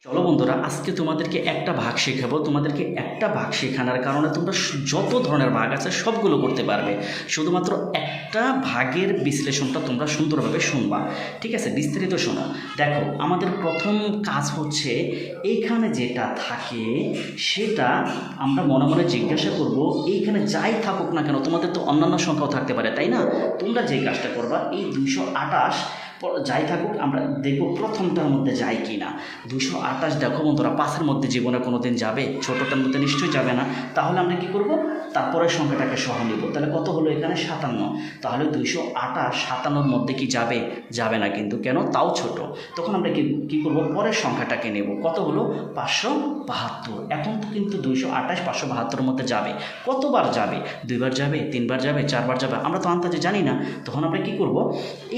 চলো বন্ধুরা, আজকে তোমাদেরকে একটা ভাগ শেখাবো। তোমাদেরকে একটা ভাগ শেখানোর কারণে তোমরা যত ধরনের ভাগ আছে সবগুলো করতে পারবে। শুধুমাত্র একটা ভাগের বিশ্লেষণটা তোমরা সুন্দরভাবে শুনবা, ঠিক আছে? বিস্তারিত শোনো। দেখো, আমাদের প্রথম কাজ হচ্ছে এইখানে যেটা থাকে সেটা আমরা মনে মনে জিজ্ঞাসা করব, এইখানে যাই থাকুক না কেন, তোমাদের তো অন্যান্য সংখ্যাও থাকতে পারে, তাই না? তোমরা যে কাজটা করবা, এই 228 যাই থাকুক আমরা দেখব প্রথমটার মধ্যে যায় কি না। 228 দেখো বন্ধুরা, 5-এর মধ্যে জীবনে কোনো দিন যাবে? ছোটোটার মধ্যে নিশ্চয়ই যাবে না। তাহলে আমরা কি করব, তারপরের সংখ্যাটাকে সহ নিব। তাহলে কত হলো এখানে? 57। তাহলে 228 57-র মধ্যে কি যাবে? যাবে না কিন্তু। কেন? তাও ছোট। তখন আমরা কি করব, পরের সংখ্যাটাকে নেব। কত হলো? 572। এখন তো কিন্তু 228 572-এর মধ্যে যাবে। কতবার যাবে? 2বার যাবে, 3বার যাবে, 4বার যাবে? আমরা তো আন্দাজে জানি না। তখন আমরা কি করব,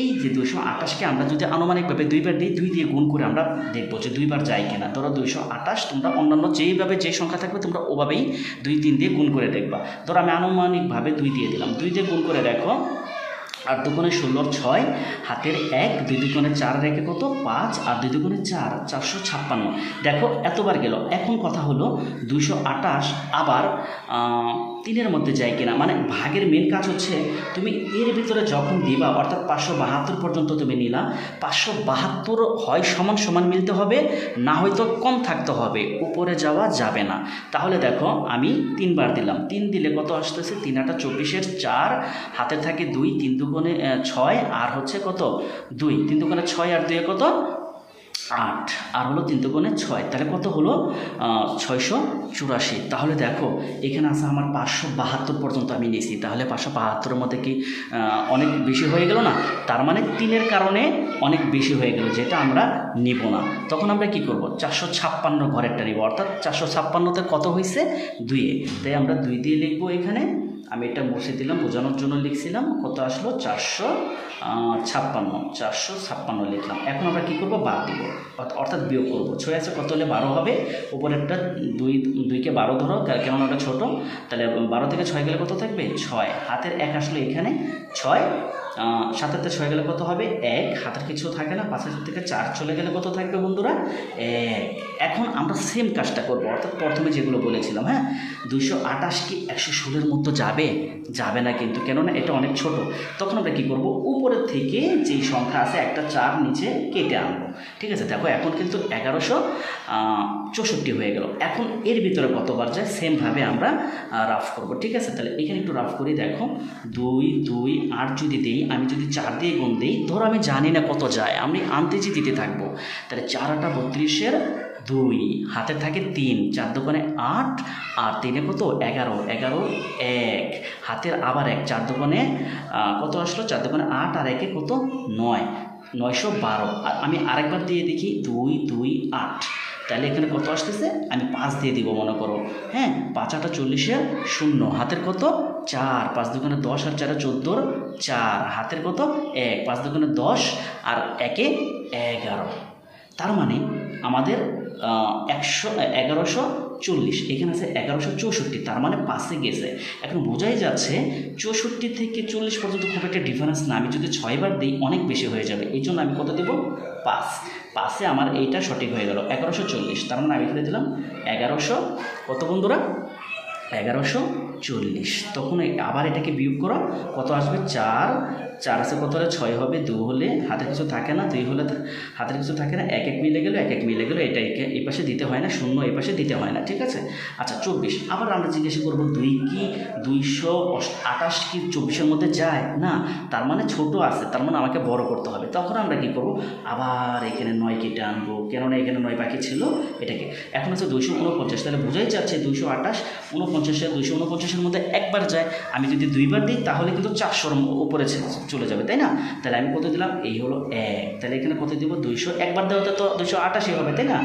এই যে 228-কে আমরা যদি আনুমানিকভাবে 2বার দিই, 2 দিয়ে গুণ করে আমরা দেখব যে 2বার যায় কিনা। ধরো 228, তোমরা অন্যান্য যেইভাবে যে সংখ্যা থাকবে তোমরা ওভাবেই 2 3 দিয়ে গুণ করে দেখবা। ধরো আমি আনুমানিকভাবে 2 দিয়ে দিলাম, 2 দিয়ে গুণ করে দেখো। 8 দুগুণে 16 6, হাতের 1, 2 দুগুণে 4 রেখে কত? 5, আর 2 দুগুণে 4 456। দেখো এতবার গেল। এখন কথা হলো 228 আবার 3-এর মধ্যে যায় কিনা। মানে ভাগের মেন কাজ হচ্ছে তুমি এর ভিতরে যখন দিবা, অর্থাৎ 572 পর্যন্ত তুমি নিলা, 572 হয় সমান সমান মিলতে হবে, না হয়তো কম থাকতে হবে, উপরে যাওয়া যাবে না। তাহলে দেখো আমি 3বার দিলাম, 3 দিলে কত আসতেছে? 3 8 24-এর 4, হাতে থাকে 2, 3 দুগুণে 6, আর হচ্ছে কত? 2, 3 দুগুণে 6 আর 2 কত? 8, আর হলো 3 দুগুণে 6, তাহলে কত হলো? 684। তাহলে দেখো এখানে আছে আমার 572 পর্যন্ত আমি নিয়েছি। তাহলে 572-এর মধ্যে কি অনেক বেশি হয়ে গেল না? তার মানে 3-এর কারণে অনেক বেশি হয়ে গেল, যেটা আমরা নিব না। তখন আমরা কি করব, 456 ঘরেরটা নিব। অর্থাৎ 456-তে কত হয়েছে? 2। তাই আমরা 2 দিয়ে লিখবো এখানে। আমি এটা মুছে দিলাম, বোঝানোর জন্য লিখছিলাম। কত আসলো? 456 লিখলাম। এখন আমরা কী করবো, বাদ দিব, অর্থাৎ বিয়োগ করবো। 6 আছে, কত হলে 12 হবে? উপরে একটা 2কে 12 ধরো, কেননা ওটা ছোটো। তাহলে 12 থেকে 6 গেলে কত থাকবে? 6। হাতের 1 আসলো এখানে 6, 7-তে 6 গেলে কত হবে? 1। হাতের কিছু থাকে না, 5 থেকে 4 চলে গেলে কত থাকবে বন্ধুরা? 1। এখন আমরা সেম কাজটা করবো, অর্থাৎ প্রথমে যেগুলো বলেছিলাম। হ্যাঁ, 228 কি 116-এর মতো যাবে? যাবে না কিন্তু। কেননা এটা অনেক ছোট। তখন আমরা কী করবো, উপরের থেকে যেই সংখ্যা আছে একটা 4 নিচে কেটে আনবো। ঠিক আছে? দেখো এখন কিন্তু 1164 হয়ে গেল। এখন এর ভিতরে কতবার যায় সেমভাবে আমরা রাফ করব। ঠিক আছে? তাহলে এখানে একটু রাফ করি। দেখো 2 2 8 যদি দিই, আমি যদি 4 দিয়ে গুণ দিই, ধরো আমি জানি না কত যায়, আমি আনতেছি দিতে থাকবো। তাহলে 4 8 32-এর 2, হাতে থাকে 3, 4 দুগুণে 8, আর 3-এ কত? 11 11 1, হাতের আবার 1, 4 দুগুণে কত আসলো? 4 দুগুণে 8, আর 1-এ কত? 9 912। আর আমি আরেকবার দিয়ে দেখি, 2 2 8। তাহলে এখানে কত আসতেছে? আমি 5 দিয়ে দিব মনে করো। হ্যাঁ, 5 8 40-এর 0, হাতের কত? 4, 5 দুগুণে 10, আর 4 14, 4, হাতের কত? 1, 5 দুগুণে 10, আর 1-এ 11। তার মানে আমাদের 1140, এখানে আছে 1164, তার মানে 5-এ গেছে। এখন বোঝাই যাচ্ছে 64 থেকে 40 পর্যন্ত খুব একটা ডিফারেন্স না। আমি যদি 6বার দিই অনেক বেশি হয়ে যাবে, এই জন্য আমি কত দেবো? 5। 5-এ আমার এইটা সঠিক হয়ে গেল 1140। তার মানে আমি এখানে দিলাম 1100, কত বন্ধুরা? 1140। তখন আবার এটাকে বিয়োগ করো, কত আসবে? 4 4 আছে, কত হলে? 6 হবে। 2 হলে হাতের কিছু থাকে না, 2 হলে হাতের কিছু থাকে না, 1 1 মিলে গেলো, 1 1 মিলে গেলো। এটা এই পাশে দিতে হয় না, 0 এই পাশে দিতে হয় না। ঠিক আছে? আচ্ছা 24। আবার আমরা জিজ্ঞাসা করবো, 2 কি 228 কি 24-এর মধ্যে যায় না? তার মানে ছোট আছে, তার মানে আমাকে বড় করতে হবে। তখন আমরা কি করব, আবার এখানে 9 কেটে আনবো, কেননা এখানে 9 বাকি ছিল এটাকে। এখন আছে 249, তাহলে বোঝাই যাচ্ছে 228 249-এর মধ্যে একবার যায়। আমি যদি 2বার দিই তাহলে কিন্তু 400-র উপরে চলে যাবে, তাই না? তাহলে আমি কত দিলাম? এই হলো 1। তাহলে এখানে কত দিব? 200। একবার দেওয়াতে তো 228 হবে, তাই না?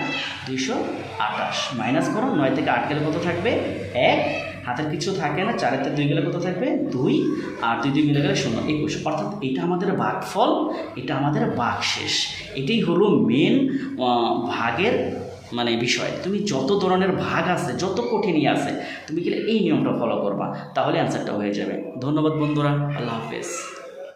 228 মাইনাস করো, 9 থেকে 8 গেলে কত থাকবে? 1, হাতের কিছু থাকে না, 4-এতে 2 গেলে কত থাকবে? 2, আর 2 2 মিলে গেলে 0 21। অর্থাৎ এটা আমাদের ভাগফল, এটা আমাদের ভাগশেষ। এটাই হলো মেন ভাগের মানে বিষয়। তুমি যত ধরনের ভাগ আছে, যত কঠিনই আছে, তুমি গেলে এই নিয়মটা ফলো করবা, তাহলে অ্যান্সারটা হয়ে যাবে। ধন্যবাদ বন্ধুরা, আল্লাহ হাফেজ।